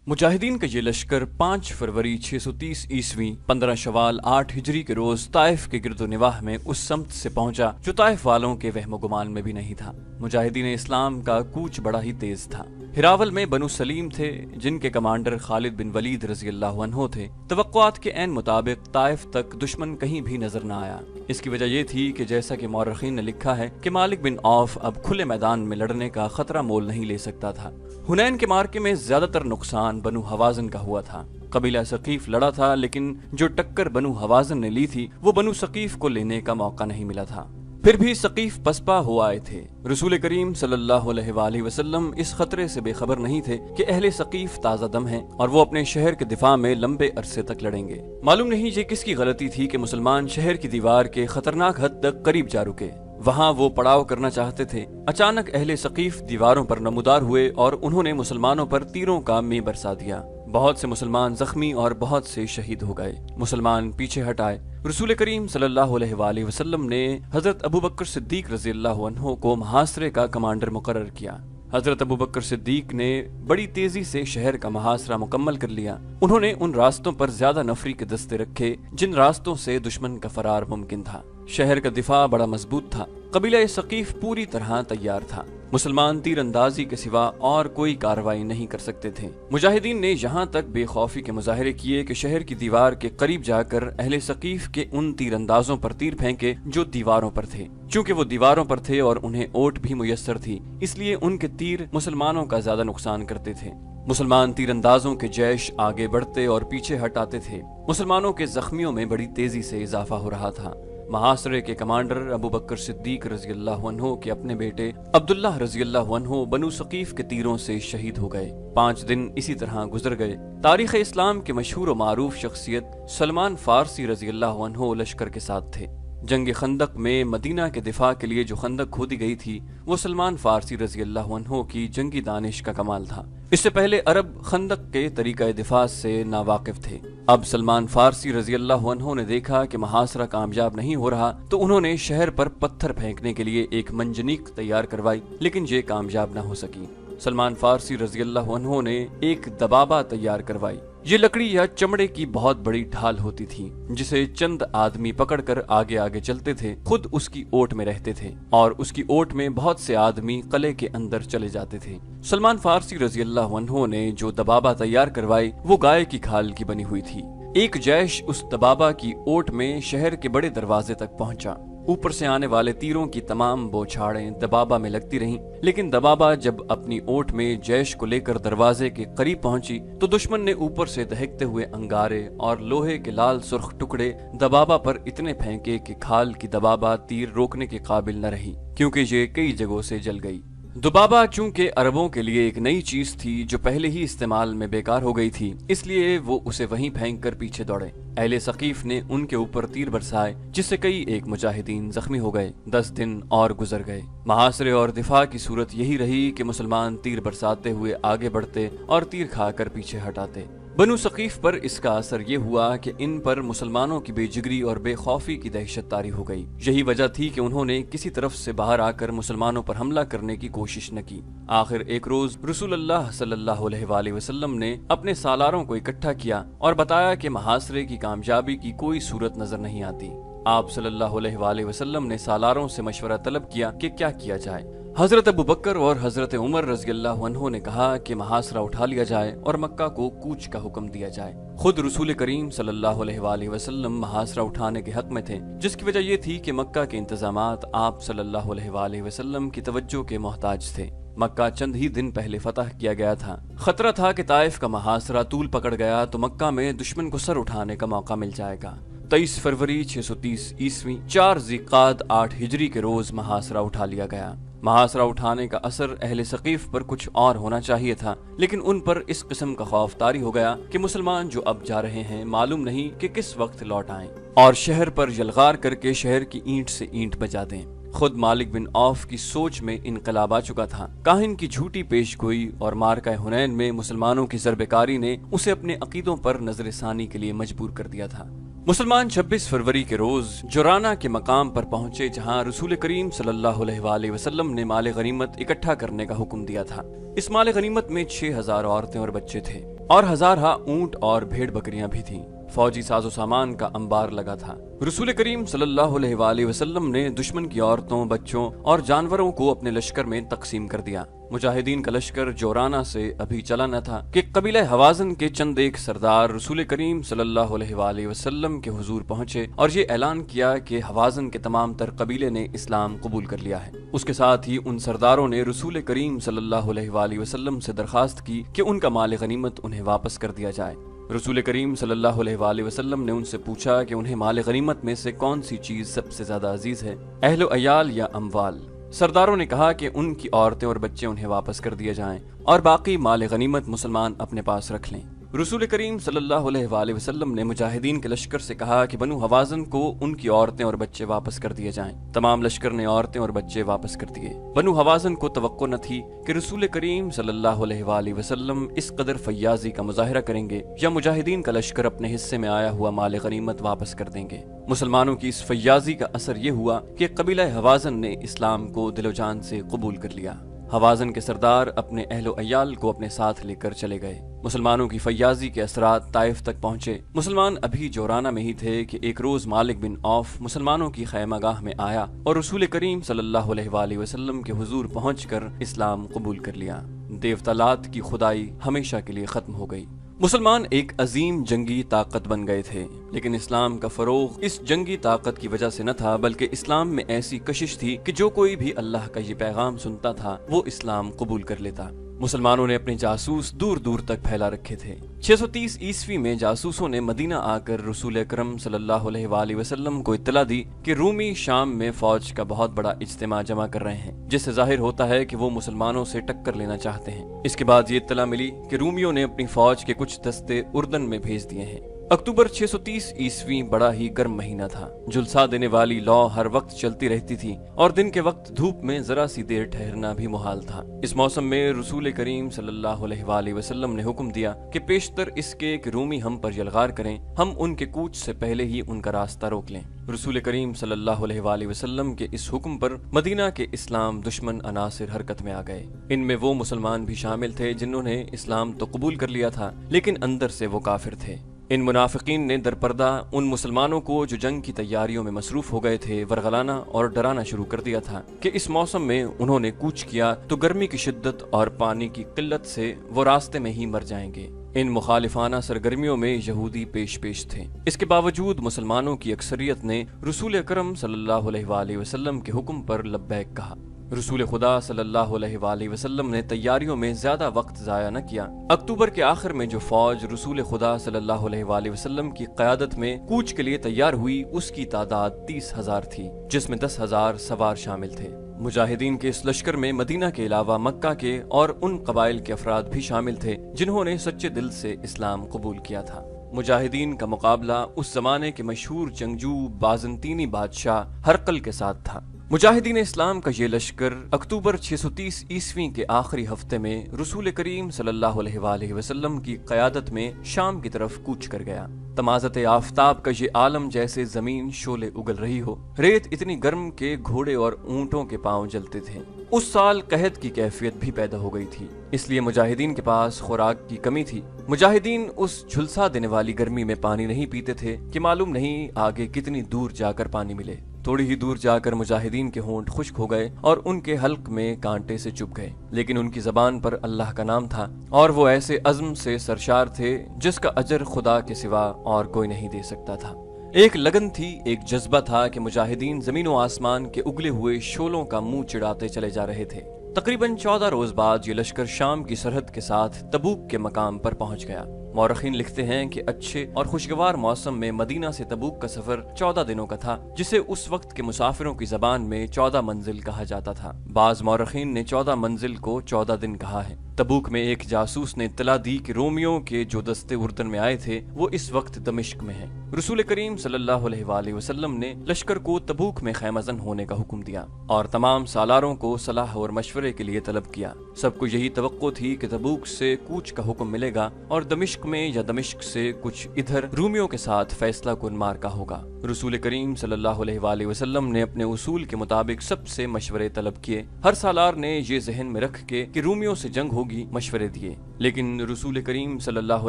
मुजाहिदीन का ये लश्कर 5 फरवरी 630 ईस्वी 15 शवाल 8 हिजरी के रोज ताइफ के गिरदो निवाह में उस समत से पहुंचा जो ताइफ वालों के वहमो गुमान में भी नहीं था। मुजाहिदीन इस्लाम का कूच बड़ा ही तेज था। हिरावल में बनु सलीम थे जिनके कमांडर खालिद बिन वलीद रज़ी अल्लाह अन्हो थे। तवक्कुआत के ऐन मुताबिक ताइफ तक दुश्मन कहीं भी नजर न आया। इसकी वजह ये थी कि जैसा कि मौरखीन ने लिखा है कि मालिक बिन औफ अब खुले मैदान में लड़ने का खतरा मोल नहीं ले सकता था। हुनैन के मार्के में ज्यादातर नुकसान बनु हवाजन का हुआ था। कबीला सकीफ लड़ा था, लेकिन जो टक्कर बनु हवाजन ने ली थी वो बनु सकीफ को लेने का मौका नहीं मिला था। फिर भी सकीफ पसपा हो आए थे। रसूल करीम सल्लल्लाहु अलैहि वसल्लम इस खतरे से बेखबर नहीं थे कि अहले सकीफ ताज़ा दम हैं और वो अपने शहर के दिफा में लंबे अरसे तक लड़ेंगे। मालूम नहीं ये किसकी गलती थी कि मुसलमान शहर की दीवार के खतरनाक हद तक करीब जा रुके। वहाँ वो पड़ाव करना चाहते थे। अचानक अहले सकीफ दीवारों पर नमूदार हुए और उन्होंने मुसलमानों पर तीरों का मे बरसा दिया। बहुत से मुसलमान जख्मी और बहुत से शहीद हो गए। मुसलमान पीछे हट आए। रसूल करीम सल्लल्लाहु अलैहि वसल्लम ने हजरत अबू बकर सिद्दीक रज़ी अल्लाह अन्हो को मुहासरे का कमांडर मुकर्रर किया। हजरत अबू बकर सिद्दीक ने बड़ी तेजी से शहर का मुहासरा मुकम्मल कर लिया। उन्होंने उन रास्तों पर ज्यादा नफरी के दस्ते रखे जिन रास्तों से दुश्मन का फरार मुमकिन था। शहर का दिफा बड़ा मजबूत था। कबीला सकीफ पूरी तरह तैयार था। मुसलमान तीरंदाजी के सिवा और कोई कार्रवाई नहीं कर सकते थे। मुजाहिदीन ने यहाँ तक बेखौफी के मुजाहरे किए कि शहर की दीवार के करीब जाकर अहले सकीफ के उन तीरंदाजों पर तीर फेंके जो दीवारों पर थे। चूंकि वो दीवारों पर थे और उन्हें ओट भी मुयस्सर थी, इसलिए उनके तीर मुसलमानों का ज्यादा नुकसान करते थे। मुसलमान तीरंदाजों के जैश आगे बढ़ते और पीछे हटाते थे। मुसलमानों के जख्मियों में बड़ी तेजी से इजाफा हो रहा था। महासरे के कमांडर अबू बकर सिद्दीक रज़ी अल्लाह अन्हो के अपने बेटे अब्दुल्लाह रज़ी अल्लाह अन्हो बनु सकीफ के तीरों से शहीद हो गए। 5 दिन इसी तरह गुजर गए। तारीख इस्लाम के मशहूर और मारूफ शख्सियत सलमान फारसी रज़ी अल्लाह अन्हो लश्कर के साथ थे। जंग खंदक में मदीना के दिफा के लिए जो खंदक खोदी गई थी वो सलमान फारसी रज़ी अल्लाह अन्हो की जंगी दानिश का कमाल था। इससे पहले अरब खंदक के तरीका दिफा से नावाकिफ थे। अब सलमान फारसी रज़ी अल्लाह अन्हो ने देखा कि मुहासरा कामयाब नहीं हो रहा तो उन्होंने शहर पर पत्थर फेंकने के लिए एक मंजनीक तैयार करवाई, लेकिन ये कामयाब न हो सकी। सलमान फारसी रज़ी अल्लाह अन्हो ने एक दबाबा तैयार करवाई। ये लकड़ी या चमड़े की बहुत बड़ी ढाल होती थी जिसे चंद आदमी पकड़कर आगे आगे चलते थे, खुद उसकी ओट में रहते थे और उसकी ओट में बहुत से आदमी कले के अंदर चले जाते थे। सलमान फारसी रज़ी अल्लाह अन्हो ने जो दबाबा तैयार करवाई वो गाय की खाल की बनी हुई थी। एक जैश उस दबाबा की ओट में शहर के बड़े दरवाजे तक पहुंचा। ऊपर से आने वाले तीरों की तमाम बौछारें दबाबा में लगती रहीं, लेकिन दबाबा जब अपनी ओट में जैश को लेकर दरवाजे के करीब पहुंची तो दुश्मन ने ऊपर से दहकते हुए अंगारे और लोहे के लाल सुर्ख टुकड़े दबाबा पर इतने फेंके कि खाल की दबाबा तीर रोकने के काबिल न रही, क्योंकि ये कई जगहों से जल गई। दुबाबा चूंकि अरबों के लिए एक नई चीज थी जो पहले ही इस्तेमाल में बेकार हो गई थी, इसलिए वो उसे वहीं फेंक कर पीछे दौड़े। अहले सकीफ ने उनके ऊपर तीर बरसाए जिससे कई एक मुजाहिदीन जख्मी हो गए। 10 दिन और गुजर गए। मुहासरे और दिफा की सूरत यही रही कि मुसलमान तीर बरसाते हुए आगे बढ़ते और तीर खाकर पीछे हटाते। बनु सकीफ पर इसका असर ये हुआ कि इन पर मुसलमानों की बेजिगरी और बेखौफी की दहशत तारी हो गई। यही वजह थी कि उन्होंने किसी तरफ से बाहर आकर मुसलमानों पर हमला करने की कोशिश न की। आखिर एक रोज रसूलुल्लाह सल्लल्लाहु अलैहि वसल्लम ने अपने सालारों को इकट्ठा किया और बताया कि मुहासरे की कामयाबी की कोई सूरत नजर नहीं आती। आप सल्लल्लाहु अलैहि वसल्लम ने सालारों से मशवरा तलब किया कि क्या किया जाए। हजरत अबू बकर और हजरत उमर रज़ी अल्लाह अन्हो ने कहा कि मुहासरा उठा लिया जाए और मक्का को कूच का हुक्म दिया जाए। खुद रसूल करीम सल्लल्लाहु अलैहि वसल्लम मुहासरा उठाने के हक में थे, जिसकी वजह ये थी कि मक्का के इंतजामात आप सल्लल्लाहु अलैहि वसल्लम की तवज्जो के मोहताज थे। मक्का चंद ही दिन पहले फतह किया गया था। खतरा था कि ताइफ का मुहासरा तूल पकड़ गया तो मक्का में दुश्मन को सर उठाने का मौका मिल जाएगा। 23 फरवरी 630 ईस्वी 4 ज़िक़ाद 8 हिजरी के रोज मुहासरा उठा लिया गया। मुहासरा उठाने का असर अहले सकीफ पर कुछ और होना चाहिए था, लेकिन उन पर इस किस्म का खौफ तारी हो गया कि मुसलमान जो अब जा रहे हैं मालूम नहीं कि किस वक्त लौट आएं और शहर पर यलगार करके शहर की ईंट से ईंट बजा दें। खुद मालिक बिन औफ की सोच में इनकलाब आ चुका था। काहिन की झूठी पेशगोई और मारका हुनैन में मुसलमानों की ज़रबेकारी ने उसे अपने अकीदों पर नजरसानी के लिए मजबूर कर दिया था। मुसलमान 26 फरवरी के रोज जोराना के मकाम पर पहुंचे जहां रसूल करीम सल्लल्लाहु अलैहि वसल्लम ने माल गनीमत इकट्ठा करने का हुक्म दिया था। इस माल गनीमत में 6000 औरतें और बच्चे थे। और हजारहा ऊंट और भेड़ बकरियां भी थीं। फौजी साजो सामान का अंबार लगा था। रसूल करीम सल्लल्लाहु अलैहि वसल्लम ने दुश्मन की औरतों, बच्चों और जानवरों को अपने लश्कर में तकसीम कर दिया। मुजाहिदीन का लश्कर जोराना से अभी चला न था कि कबीला हवाजन के चंद एक सरदार रसूल करीम सल्लल्लाहु अलैहि वसल्लम के हुजूर पहुंचे और ये ऐलान किया कि हवाजन के तमाम तर कबीले ने इस्लाम कबूल कर लिया है। उसके साथ ही उन सरदारों ने रसूल करीम सल्लल्लाहु अलैहि वसल्लम से दरखास्त की कि उनका माल गनीमत उन्हें वापस कर दिया जाए। रसूल करीम सल्लल्लाहु अलैहि वसल्लम ने उनसे पूछा कि उन्हें माल गनीमत में से कौन सी चीज सबसे ज्यादा अजीज है, अहलो अयाल या अमवाल। सरदारों ने कहा कि उनकी औरतें और बच्चे उन्हें वापस कर दिए जाएं और बाकी माल गनीमत मुसलमान अपने पास रख लें। रसूल करीम सल्लल्लाहु अलैहि वसल्लम ने मुजाहिदीन के लश्कर से कहा कि बनु हवाजन को उनकी औरतें और बच्चे वापस कर दिए जाएं। तमाम लश्कर ने औरतें और बच्चे वापस कर दिए। बनु हवाजन को तवक्को न थी कि रसूल करीम सल्लल्लाहु अलैहि वसल्लम इस कदर फयाजी का मुजाहिरा करेंगे या मुजाहिदीन का लश्कर अपने हिस्से में आया हुआ माल गनीमत वापस कर देंगे। मुसलमानों की इस फयाजी का असर ये हुआ कि कबीला हवाजन ने इस्लाम को दिलो जान से कबूल कर लिया। हवाजन के सरदार अपने अहलो अयाल को अपने साथ लेकर चले गए। मुसलमानों की फयाजी के असरात ताइफ तक पहुंचे। मुसलमान अभी जोराना में ही थे कि एक रोज मालिक बिन औफ मुसलमानों की खैमागाह में आया और रसूल करीम सल्लल्लाहु अलैहि वसल्लम के हुजूर पहुंचकर इस्लाम कबूल कर लिया। देवतालात की खुदाई हमेशा के लिए खत्म हो गई। मुसलमान एक अजीम जंगी ताकत बन गए थे, लेकिन इस्लाम का फरोग इस जंगी ताकत की वजह से न था, बल्कि इस्लाम में ऐसी कशिश थी कि जो कोई भी अल्लाह का ये पैगाम सुनता था वो इस्लाम कबूल कर लेता। मुसलमानों ने अपने जासूस दूर दूर तक फैला रखे थे। 630 ईस्वी में जासूसों ने मदीना आकर रसूल अकरम सल्लल्लाहु अलैहि वसल्लम को इत्तला दी कि रूमी शाम में फौज का बहुत बड़ा इज्तिमा जमा कर रहे हैं, जिससे जाहिर होता है कि वो मुसलमानों से टक्कर लेना चाहते हैं। इसके बाद ये इत्तला मिली कि रूमियों ने अपनी फौज के कुछ दस्ते उर्दन में भेज दिए हैं। अक्टूबर 630 ईस्वी बड़ा ही गर्म महीना था। झुलसा देने वाली लौ हर वक्त चलती रहती थी और दिन के वक्त धूप में जरा सी देर ठहरना भी मुहाल था। इस मौसम में रसूल करीम सल्लल्लाहु अलैहि वसल्लम ने हुक्म दिया कि पेशतर इसके कि रूमी हम पर यलगार करें, हम उनके कूच से पहले ही उनका रास्ता रोक लें। रसूल करीम सल्लल्लाहु अलैहि वसल्लम के इस हुक्म पर मदीना के इस्लाम दुश्मन अनासिर हरकत में आ गए। इनमें वो मुसलमान भी शामिल थे जिन्होंने इस्लाम तो कबूल कर लिया था, लेकिन अंदर से वो काफिर थे। इन मुनाफिकीन ने दरपर्दा उन मुसलमानों को जो जंग की तैयारियों में मसरूफ हो गए थे वरगलाना और डराना शुरू कर दिया था कि इस मौसम में उन्होंने कूच किया तो गर्मी की शिद्दत और पानी की किल्लत से वो रास्ते में ही मर जाएंगे। इन मुखालिफाना सरगर्मियों में यहूदी पेश पेश थे। इसके बावजूद मुसलमानों की अक्सरियत ने रसूल अकरम सल्लल्लाहु अलैहि वसल्लम के हुक्म पर लब्बैक कहा। रसूल खुदा सल्लल्लाहु अलैहि वसल्लम ने तैयारियों में ज्यादा वक्त जाया न किया। अक्टूबर के आखिर में जो फौज रसूल खुदा सल्लल्लाहु अलैहि वसल्लम की क़यादत में कूच के लिए तैयार हुई उसकी तादाद 30,000 थी, जिसमें 10,000 सवार शामिल थे। मुजाहिदीन के इस लश्कर में मदीना के अलावा मक्का के और उन कबाइल के अफराद भी शामिल थे जिन्होंने सच्चे दिल से इस्लाम कबूल किया था। मुजाहिदीन का मुकाबला उस जमाने के मशहूर जंगजू बाज़ंतीनी बादशाह हरकल के साथ था। मुजाहिदीन इस्लाम का ये लश्कर अक्टूबर 630 ईस्वी के आखिरी हफ्ते में रसूल करीम सल्लल्लाहु अलैहि वसल्लम की क़यादत में शाम की तरफ कूच कर गया। तमाज़त आफताब का ये आलम जैसे जमीन शोले उगल रही हो। रेत इतनी गर्म के घोड़े और ऊंटों के पांव जलते थे। उस साल कहत की कैफियत भी पैदा हो गई थी, इसलिए मुजाहिदीन के पास खुराक की कमी थी। मुजाहिदीन उस झुलसा देने वाली गर्मी में पानी नहीं पीते थे कि मालूम नहीं आगे कितनी दूर जाकर पानी मिले। थोड़ी ही दूर जाकर मुजाहिदीन के होंठ खुश्क हो गए और उनके हल्क में कांटे से चुभ गए, लेकिन उनकी जबान पर अल्लाह का नाम था और वो ऐसे अज़्म से सरशार थे जिसका अजर खुदा के सिवा और कोई नहीं दे सकता था। एक लगन थी, एक जज्बा था कि मुजाहिदीन जमीन व आसमान के उगले हुए शोलों का मुंह चिढ़ाते चले जा रहे थे। तकरीबन 14 रोज बाद ये लश्कर शाम की सरहद के साथ तबूक के मकाम पर पहुंच गया। मौरखीन लिखते हैं कि अच्छे और खुशगवार मौसम में मदीना से तबूक का सफर 14 दिनों का था, जिसे उस वक्त के मुसाफिरों की जबान में 14 मंजिल कहा जाता था। बाज मौरखीन ने 14 मंजिल को 14 दिन कहा है। तबूक में एक जासूस ने इत्तला दी कि रोमियों के जो दस्ते उर्दन में आए थे वो इस वक्त दमिश्क में हैं। रसूल करीम सल्लल्लाहु अलैहि वसल्लम ने लश्कर को तबूक में खैमजन होने का हुक्म दिया और तमाम सालारों को सलाह और मशवरे के लिए तलब किया। सबको यही तवक्को थी कि तबूक से कूच का हुक्म मिलेगा और दमिश्क में या दमिश्क से कुछ इधर रूमियों के साथ फैसला कुन मार्का होगा। रसूल करीम सल्लल्लाहु अलैहि वसल्लम ने अपने उसूल के मुताबिक सबसे मशवरे तलब किए। हर सालार ने ये जहन में रख के कि रूमियों से जंग होगी मशवरे दिए। लेकिन रसूल करीम सल्लल्लाहु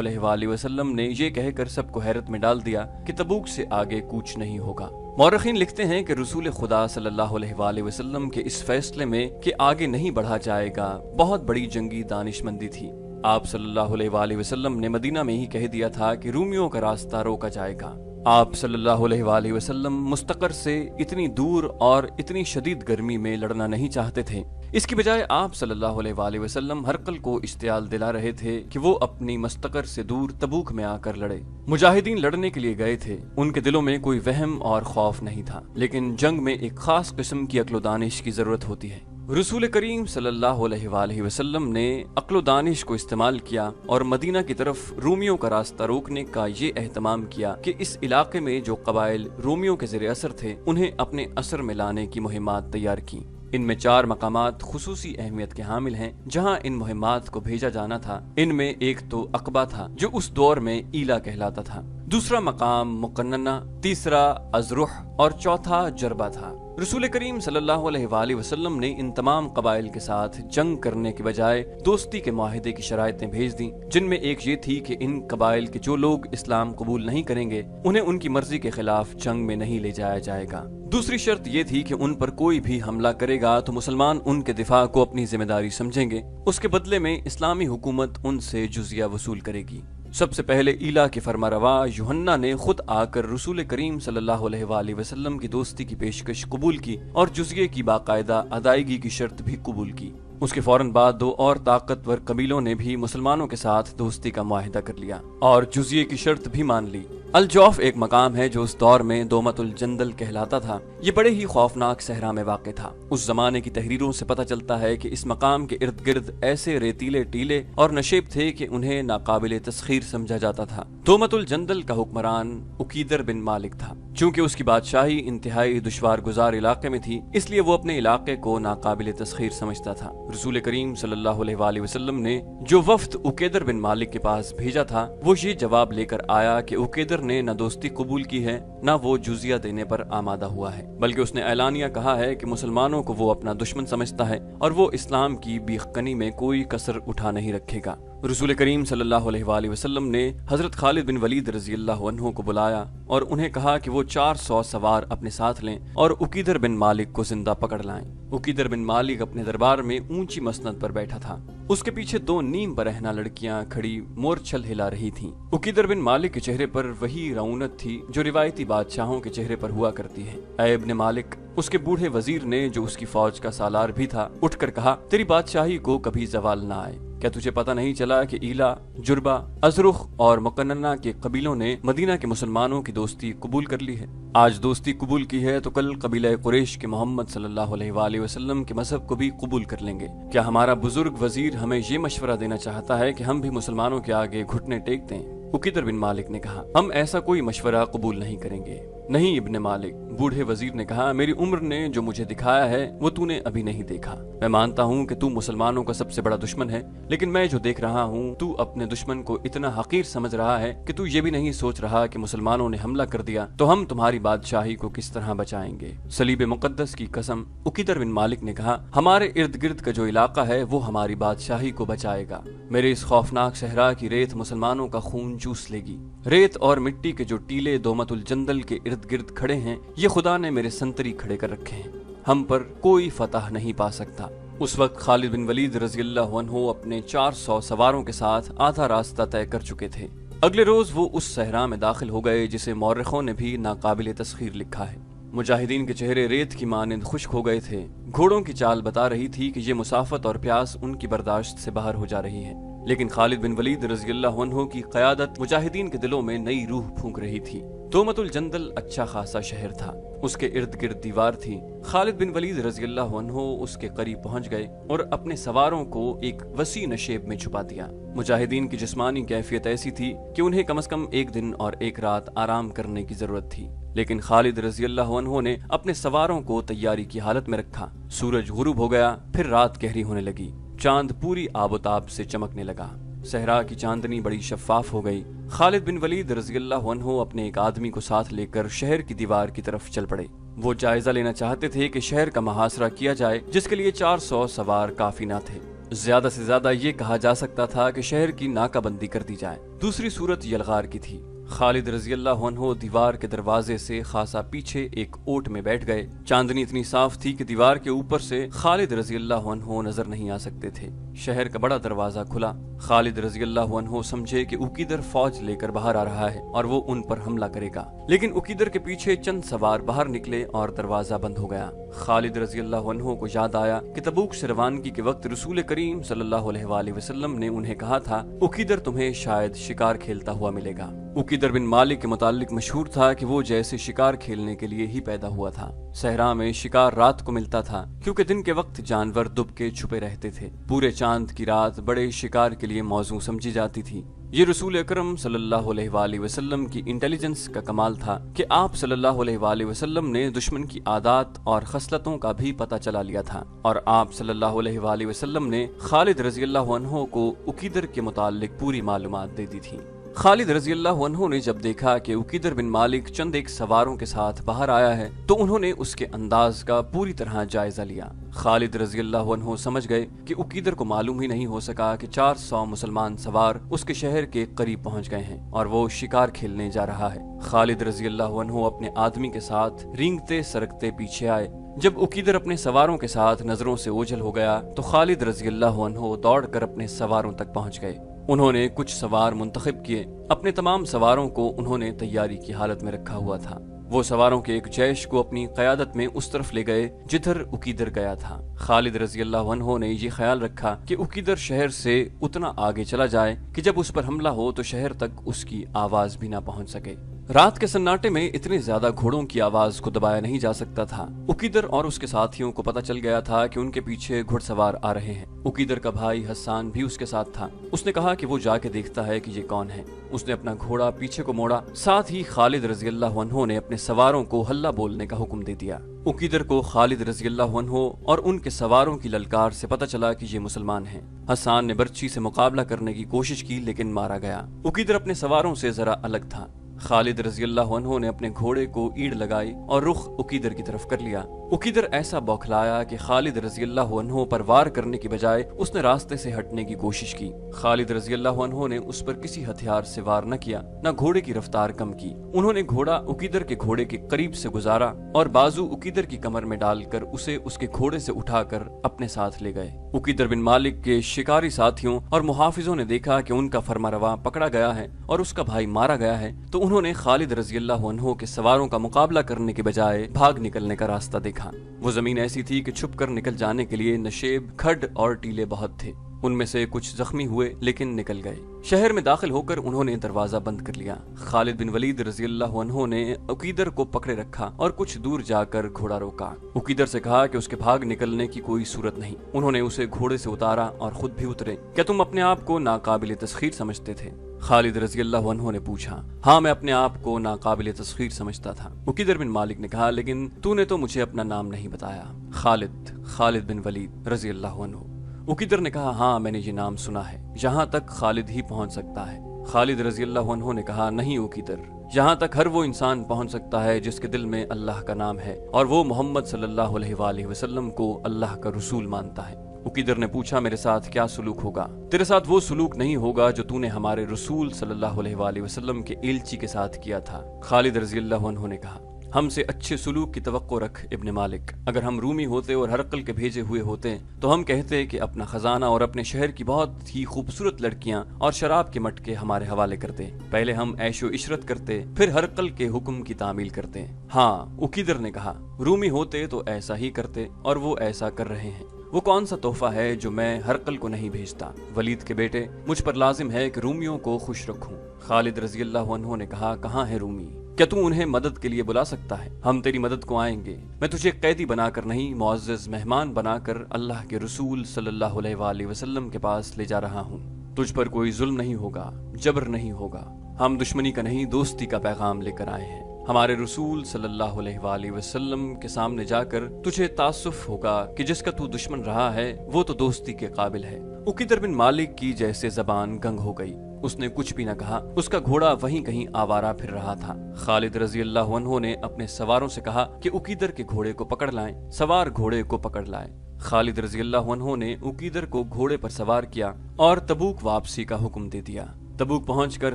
अलैहि वसल्लम ने ये कहकर सबको हैरत में डाल दिया कि तबूक से आगे कूच नहीं होगा। मौरखीन लिखते हैं कि रसूल खुदा सल्लल्लाहु अलैहि वसल्लम के इस फैसले में कि आगे नहीं बढ़ा जाएगा बहुत बड़ी जंगी दानिशमंदी थी। आप सल्लल्लाहु अलैहि वसल्लम ने मदीना में ही कह दिया था कि रूमियों का रास्ता रोका जाएगा। आप सल्लल्लाहु अलैहि वसल्लम मुस्तकर से इतनी दूर और इतनी शदीद गर्मी में लड़ना नहीं चाहते थे। इसकी बजाय आप सल्लल्लाहु अलैहि वसल्लम हरकल को इश्तियाल दिला रहे थे कि वो अपनी मुस्तकर से दूर तबूक में आकर लड़े। मुजाहिदीन लड़ने के लिए गए थे, उनके दिलों में कोई वहम और खौफ नहीं था, लेकिन जंग में एक खास किस्म की अक्ल दानिश की जरूरत होती है। रसूल करीम सल्लल्लाहु अलैहि वसल्लम ने अक्ल दानिश को इस्तेमाल किया और मदीना की तरफ रूमियों का रास्ता रोकने का ये एहतमाम किया कि इस इलाके में जो कबाइल रूमियों के ज़ेरे असर थे उन्हें अपने असर में लाने की मुहिम्मात तैयार की। इनमें 4 मकामात खुसूसी अहमियत के हामिल हैं जहां इन मुहिम्मात को भेजा जाना था। इनमें एक तो अकबा था जो उस दौर में ईला कहलाता था, दूसरा मकाम मुकन्नना, तीसरा अजरुह और चौथा जरबा था। रसूल करीम सल्लल्लाहु अलैहि वसल्लम ने इन तमाम कबाइल के साथ जंग करने के बजाय दोस्ती के मुआहिदे की शराइतें भेज दी, जिनमें एक ये थी कि इन कबाइल के जो लोग इस्लाम कबूल नहीं करेंगे उन्हें उनकी मर्जी के खिलाफ जंग में नहीं ले जाया जाएगा। दूसरी शर्त ये थी कि उन पर कोई भी हमला करेगा तो मुसलमान उनके दिफा को अपनी जिम्मेदारी समझेंगे, उसके बदले में इस्लामी हुकूमत उनसे जुजिया वसूल करेगी। सबसे पहले ईला के फरमारवा यूहन्ना ने खुद आकर रसूल करीम सल्लल्लाहु अलैहि वसल्लम की दोस्ती की पेशकश कबूल की और जुजिये की बाकायदा अदायगी की शर्त भी कबूल की। उसके फौरन बाद 2 और ताकतवर कबीलों ने भी मुसलमानों के साथ दोस्ती का मुआहिदा कर लिया और जुजिये की शर्त भी मान ली। अल जौफ एक मकाम है जो उस दौर में दोमतुल जंदल कहलाता था। ये बड़े ही खौफनाक सहरा में वाक़ था। उस जमाने की तहरीरों से पता चलता है कि इस मकाम के इर्द गिर्द ऐसे रेतीले टीले और नशेब थे कि उन्हें नाकाबिले तस्खीर समझा जाता था। दोमतुल जंदल का हुक्मरान उकीदर बिन मालिक था। चूंकि उसकी बादशाही इंतहाई दुश्वार गुजार इलाके में थी, इसलिए वो अपने इलाके को नाकाबिले तस्खीर समझता था। रसूल करीम सल्लल्लाहु अलैहि वसल्लम ने जो वफ्द उकेदर बिन मालिक के पास भेजा था वो ये जवाब लेकर आया कि उकेदर ने न दोस्ती कबूल की है न वो जुजिया देने पर आमादा हुआ है, बल्कि उसने ऐलानिया कहा है कि मुसलमानों को वो अपना दुश्मन समझता है और वो इस्लाम की बीखकनी में कोई कसर उठा नहीं रखेगा। रसूल करीम सल्लल्लाहु अलैहि वसल्लम ने हजरत खालिद बिन वलीद रज़ियल्लाहु अन्हु को बुलाया और उन्हें कहा कि वो 400 सवार अपने साथ लें और उकीदर बिन मालिक को जिंदा पकड़ लाएं। उकीदर बिन मालिक अपने दरबार में ऊंची मसनद पर बैठा था। उसके पीछे 2 नीम बरहना लड़कियां खड़ी मोरछल हिला रही थीं। उकीदर बिन मालिक के चेहरे पर वही रौनक थी जो रिवायती बादशाहों के चेहरे पर हुआ करती है। ऐ इब्न मालिक, उसके बूढ़े वजीर ने जो उसकी फौज का सालार भी था उठकर कहा, तेरी बादशाही को कभी जवाल ना आए। क्या तुझे पता नहीं चला कि ईला, जुर्बा, अजरुख और मुकन्नना के कबीलों ने मदीना के मुसलमानों की दोस्ती कबूल कर ली है? आज दोस्ती कबूल की है तो कल कबीला कुरैश के मोहम्मद सल्लल्लाहु अलैहि वसल्लम के मजहब को भी कबूल कर लेंगे। क्या हमारा बुजुर्ग वजीर हमें ये मशवरा देना चाहता है कि हम भी मुसलमानों के आगे घुटने टेक दें? उकीदर बिन मालिक ने कहा, हम ऐसा कोई मशवरा कबूल नहीं करेंगे। नहीं इब्ने मालिक, बूढ़े वजीर ने कहा, मेरी उम्र ने जो मुझे दिखाया है वो तूने अभी नहीं देखा। मैं मानता हूँ कि तू मुसलमानों का सबसे बड़ा दुश्मन है, लेकिन मैं जो देख रहा हूँ तू अपने दुश्मन को इतना हकीर समझ रहा है कि तू ये भी नहीं सोच रहा कि मुसलमानों ने हमला कर दिया तो हम तुम्हारी बादशाही को किस तरह बचाएंगे। सलीब मुकद्दस की कसम, उकीदर बिन मालिक ने कहा, हमारे इर्द गिर्द का जो इलाका है वो हमारी बादशाही को बचाएगा। मेरे इस खौफनाक सहरा की रेत मुसलमानों का खून चूस लेगी। रेत और मिट्टी के जो टीले दोमतुल जंदल के इर्द गिर्द खड़े हैं ये खुदा ने मेरे संतरी खड़े कर रखे हैं, हम पर कोई फतह नहीं पा सकता। उस वक्त खालिद बिन वलीद रज़ियल्लाहु अन्हु अपने 400 सवारों के साथ आधा रास्ता तय कर चुके थे। अगले रोज वो उस सहरा में दाखिल हो गए जिसे मौरखों ने भी नाकाबिले तस्खीर लिखा है। मुजाहिदीन के चेहरे रेत की मानिंद खुश्क हो गए थे। घोड़ों की चाल बता रही थी कि ये मुसाफत और प्यास उनकी बर्दाश्त से बाहर हो जा रही है, लेकिन खालिद बिन वलीद रज़ियल्लाहु अन्हु की क़यादत मुजाहिदीन के दिलों में नई रूह फूंक रही थी। दोमतुल जंदल अच्छा खासा शहर था, उसके इर्द गिर्द दीवार थी। खालिद बिन वलीद रज़ियल्लाहु अन्हु उसके करीब पहुंच गए और अपने सवारों को एक वसी नशेब में छुपा दिया। मुजाहिदीन की जिस्मानी कैफियत ऐसी थी कि उन्हें कम से कम 1 दिन और 1 रात आराम करने की जरूरत थी, लेकिन खालिद रज़ियल्लाहु अन्हु ने अपने सवारों को तैयारी की हालत में रखा। सूरज गुरूब हो गया, फिर रात गहरी होने लगी, चांद पूरी आबोताब से चमकने लगा। सहरा की चांदनी बड़ी शफाफ हो गई। खालिद बिन वलीद रज़ियल्लाहु अन्हु अपने एक आदमी को साथ लेकर शहर की दीवार की तरफ चल पड़े। वो जायजा लेना चाहते थे कि शहर का मुहासरा किया जाए, जिसके लिए 400 सवार काफी न थे। ज्यादा से ज्यादा ये कहा जा सकता था कि शहर की नाका बंदी कर दी जाए। दूसरी सूरत यलगार की थी। खालिद रजी अल्लाह अन्हु दीवार के दरवाजे से खासा पीछे एक ओट में बैठ गए। चांदनी इतनी साफ थी कि दीवार के ऊपर से खालिद रजी अल्लाह अन्हु नजर नहीं आ सकते थे। शहर का बड़ा दरवाजा खुला। खालिद रजी अल्लाह अन्हु समझे कि उकीदर फौज लेकर बाहर आ रहा है और वो उन पर हमला करेगा, लेकिन उकीदर के पीछे चंद सवार बाहर निकले और दरवाजा बंद हो गया। खालिद रजी अल्लाह अन्हु को याद आया कि तबूक से रवानगी के वक्त रसूल करीम सल्लल्लाहु अलैहि वसल्लम ने उन्हें कहा था, उकीदर तुम्हें शायद शिकार खेलता हुआ मिलेगा। उकीदर बिन मालिक के मुतालिक मशहूर था कि वो जैसे शिकार खेलने के लिए ही पैदा हुआ था। सहरा में शिकार रात को मिलता था, क्योंकि दिन के वक्त जानवर दुबके छुपे रहते थे। पूरे चांद की रात बड़े शिकार के लिए मौजू समझी जाती थी। ये रसूल अकरम सल्लल्लाहु अलैहि वसल्लम की इंटेलिजेंस का कमाल था कि आप सल्लल्लाहु अलैहि वसल्लम ने दुश्मन की आदत और खसलतों का भी पता चला लिया था, और आप सल्लल्लाहु अलैहि वसल्लम ने खालिद रजी अल्लाह अन्हु को उकीदर के मुतालिक पूरी मालूमात दे दी थी। खालिद रजी अल्लाह अन्हु ने जब देखा कि उकीदर बिन मालिक चंद एक सवारों के साथ बाहर आया है, तो उन्होंने उसके अंदाज का पूरी तरह जायजा लिया। खालिद रजी अल्लाह अन्हु समझ गए कि उकीदर को मालूम ही नहीं हो सका कि 400 मुसलमान सवार उसके शहर के करीब पहुंच गए हैं और वो शिकार खेलने जा रहा है। खालिद रजी अल्लाह अन्हु अपने आदमी के साथ रेंगते सरकते पीछे आए। जब उकीदर अपने सवारों के साथ नजरों से ओझल हो गया, तो खालिद रजी अल्लाह अन्हु दौड़कर अपने सवारों तक पहुंच गए। उन्होंने कुछ सवार मुंतखब किए। अपने तमाम सवारों को उन्होंने तैयारी की हालत में रखा हुआ था। वो सवारों के एक जैश को अपनी क़यादत में उस तरफ ले गए जिधर उकीदर गया था। खालिद रजी अल्लाह अन्हु ने ये ख्याल रखा कि उकीदर शहर से उतना आगे चला जाए कि जब उस पर हमला हो तो शहर तक उसकी आवाज भी ना पहुंच सके। रात के सन्नाटे में इतने ज्यादा घोड़ों की आवाज को दबाया नहीं जा सकता था। उकीदर और उसके साथियों को पता चल गया था कि उनके पीछे घुड़सवार आ रहे हैं। उकीदर का भाई हसन भी उसके साथ था। उसने कहा कि वो जाके देखता है कि ये कौन है। उसने अपना घोड़ा पीछे को मोड़ा। साथ ही खालिद रजी अल्लाह अन्हु ने अपने सवारों को हल्ला बोलने का हुक्म दे दिया। उकीदर को खालिद रजी अल्लाह अन्हु और उनके सवारों की ललकार से पता चला कि ये मुसलमान हैं। हसन ने बर्छी से मुकाबला करने की कोशिश की, लेकिन मारा गया। उकीदर अपने सवारों से जरा अलग था। खालिद रजी अल्लाह अन्हु ने अपने घोड़े को ईड़ लगाई और रुख उकीदर की तरफ कर लिया। उकीदर ऐसा बौखलाया कि खालिद रजी अल्लाह अन्हु पर वार करने की बजाय उसने रास्ते से हटने की कोशिश की। खालिद रजी अल्लाह अन्हु ने उस पर किसी हथियार से वार न किया, न घोड़े की रफ्तार कम की। उन्होंने घोड़ा उकीदर के घोड़े के करीब से गुजारा और बाजू उकीदर की कमर में डालकर उसे उसके घोड़े से उठाकर अपने साथ ले गए। उकीदर बिन मालिक के शिकारी साथियों और मुहाफिजों ने देखा कि उनका फरमारवा पकड़ा गया है और उसका भाई मारा गया है, तो उन्होंने खालिद रजी अल्लाह अन्हु के सवारों का मुकाबला करने के बजाय भाग निकलने का रास्ता देखा। वो जमीन ऐसी थी कि छुपकर निकल जाने के लिए नशेब, खड और टीले बहुत थे। उनमें से कुछ जख्मी हुए लेकिन निकल गए। शहर में दाखिल होकर उन्होंने दरवाजा बंद कर लिया। खालिद बिन वलीद रजी अल्लाह अन्हु ने उकीदर को पकड़े रखा और कुछ दूर जाकर घोड़ा रोका। उकीदर से कहा कि उसके भाग निकलने की कोई सूरत नहीं। उन्होंने उसे घोड़े से उतारा और खुद भी उतरे। क्या तुम अपने आप को नाकाबिल तस्खीर समझते थे? खालिद रजी अल्लाह अन्हु ने पूछा। हाँ, मैं अपने आप को नाकाबिल तस्खीर समझता था। उकीदर बिन मालिक ने कहा, लेकिन तूने तो मुझे अपना नाम नहीं बताया। खालिद बिन वलीद रजी अल्लाह अन्हु। उकीदर ने कहा, हाँ मैंने ये नाम सुना है, यहाँ तक खालिद ही पहुँच सकता है। खालिद रजी अल्लाह अन्हु ने कहा, नहीं उकीदर, यहाँ तक हर वो इंसान पहुँच सकता है जिसके दिल में अल्लाह का नाम है और वो मोहम्मद सल्लल्लाहु अलैहि वसल्लम को अल्लाह का रसूल मानता है। उकीदर ने पूछा, मेरे साथ क्या सलूक होगा? तेरे साथ वो सलूक नहीं होगा जो तूने हमारे रसूल सल्लल्लाहु अलैहि वसल्लम के एलची के साथ किया था। खालिद रजी अल्लाह अन्हु ने कहा, हमसे अच्छे सलूक की तवक्को रख इब्न मालिक। अगर हम रूमी होते और हरकल के भेजे हुए होते तो हम कहते कि अपना खजाना और अपने शहर की बहुत ही खूबसूरत लड़कियां और शराब के मटके हमारे हवाले करते। पहले हम ऐशो इशरत करते, फिर हरकल के हुक्म की तामील करते। हाँ, उकीदर ने कहा, रूमी होते तो ऐसा ही करते और वो ऐसा कर रहे हैं। वो कौन सा तोहफा है जो मैं हरकल को नहीं भेजता? वलीद के बेटे, मुझ पर लाजिम है कि रूमियों को खुश रखूं। खालिद रजी अल्लाह अन्हु ने कहा, कहाँ है रूमी? क्या तू उन्हें मदद के लिए बुला सकता है? हम तेरी मदद को आएंगे। मैं तुझे कैदी बनाकर नहीं, मुअज़्ज़ज़ मेहमान बनाकर अल्लाह के रसूल सल्लल्लाहु अलैहि वसल्लम के पास ले जा रहा हूँ। तुझ पर कोई जुल्म नहीं होगा, जबर नहीं होगा। हम दुश्मनी का नहीं, दोस्ती का पैगाम लेकर आए हैं। हमारे रसूल सल्लल्लाहु अलैहि वसल्लम के सामने जाकर तुझे तासुफ होगा कि जिसका तू दुश्मन रहा है वो तो दोस्ती के काबिल है। उकीदर बिन मालिक की जैसे जबान गंग हो गई। उसने कुछ भी न कहा। उसका घोड़ा वहीं कहीं आवारा फिर रहा था। खालिद रजी अल्लाह अन्हु ने अपने सवारों से कहा कि उकीदर के घोड़े को पकड़ लाएं। सवार घोड़े को पकड़ लाए। खालिद रजी अल्लाह अन्हु ने उकीदर को घोड़े पर सवार किया और तबूक वापसी का हुक्म दे दिया। तबूक पहुंचकर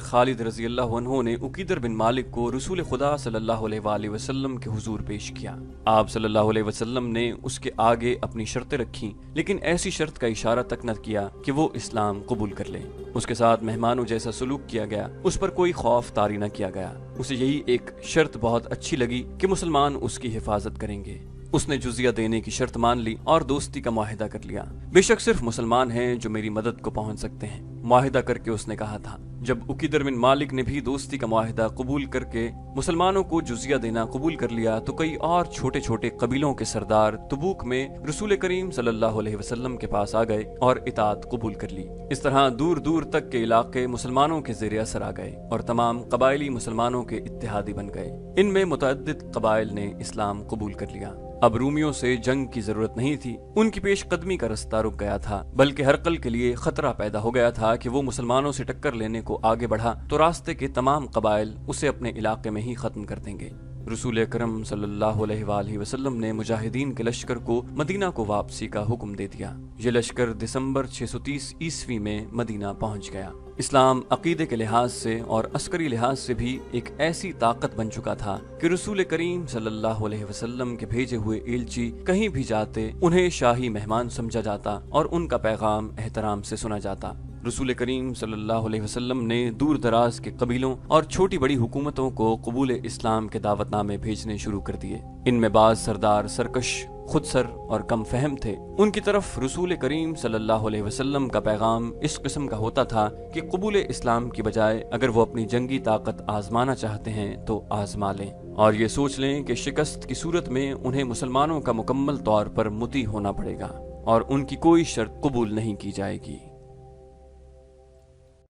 खालिद रजी अल्लाह अन्हु ने उकीदर बिन मालिक को रसूल खुदा सल्लल्लाहु अलैहि वसल्लम के हुजूर पेश किया। आप सल्लल्लाहु अलैहि वसल्लम ने उसके आगे अपनी शर्तें रखी, लेकिन ऐसी शर्त का इशारा तक न किया कि वो इस्लाम कबूल कर ले। उसके साथ मेहमानों जैसा सलूक किया गया, उस पर कोई खौफ तारी न किया गया। उसे यही एक शर्त बहुत अच्छी लगी कि मुसलमान उसकी हिफाजत करेंगे। उसने जुजिया देने की शर्त मान ली और दोस्ती का मुआहिदा कर लिया। बेशक सिर्फ मुसलमान हैं जो मेरी मदद को पहुंच सकते हैं, मुआहिदा करके उसने कहा था। जब उकीदर बिन मालिक ने भी दोस्ती का मुआहिदा कबूल करके मुसलमानों को जुजिया देना कबूल कर लिया, तो कई और छोटे छोटे कबीलों के सरदार तबूक में रसूल करीम सल्लल्लाहु अलैहि वसल्लम के पास आ गए और इताअत कबूल कर ली। इस तरह दूर दूर तक के इलाके मुसलमानों के ज़ेरे असर आ गए और तमाम कबायली मुसलमानों के इत्तेहादी बन गए। इनमें मुतअद्दिद कबाइल ने इस्लाम कबूल कर लिया। अब रूमियों से जंग की जरूरत नहीं थी। उनकी पेशकदमी का रास्ता रुक गया था, बल्कि हरकल के लिए खतरा पैदा हो गया था कि वो मुसलमानों से टक्कर लेने को आगे बढ़ा तो रास्ते के तमाम कबाइल उसे अपने इलाके में ही खत्म कर देंगे। रसूल अकरम सल्लल्लाहु अलैहि वसल्लम ने मुजाहिदीन के लश्कर को मदीना को वापसी का हुक्म दे दिया। ये लश्कर दिसंबर 630 ईस्वी में मदीना पहुंच गया। इस्लाम अकीदे के लिहाज से और अस्करी लिहाज से भी एक ऐसी ताकत बन चुका था कि रसूल करीम सल्लल्लाहु अलैहि वसल्लम के भेजे हुए एलची कहीं भी जाते उन्हें शाही मेहमान समझा जाता और उनका पैगाम एहतराम से सुना जाता। रसूल करीम सल्लल्लाहु अलैहि वसल्लम ने दूर दराज के कबीलों और छोटी बड़ी हुकूमतों को कबूल इस्लाम के दावतनामे भेजने शुरू कर दिए। इनमें बाज सरदार सरकश, खुदसर और कम फहम थे। उनकी तरफ रसूल करीम सल्लल्लाहु अलैहि वसल्लम का पैगाम इस किस्म का होता था कि कबूल इस्लाम की बजाय अगर वो अपनी जंगी ताकत आजमाना चाहते हैं तो आजमा लें, और ये सोच लें कि शिकस्त की सूरत में उन्हें मुसलमानों का मुकम्मल तौर पर मुती होना पड़ेगा और उनकी कोई शर्त कबूल नहीं की जाएगी।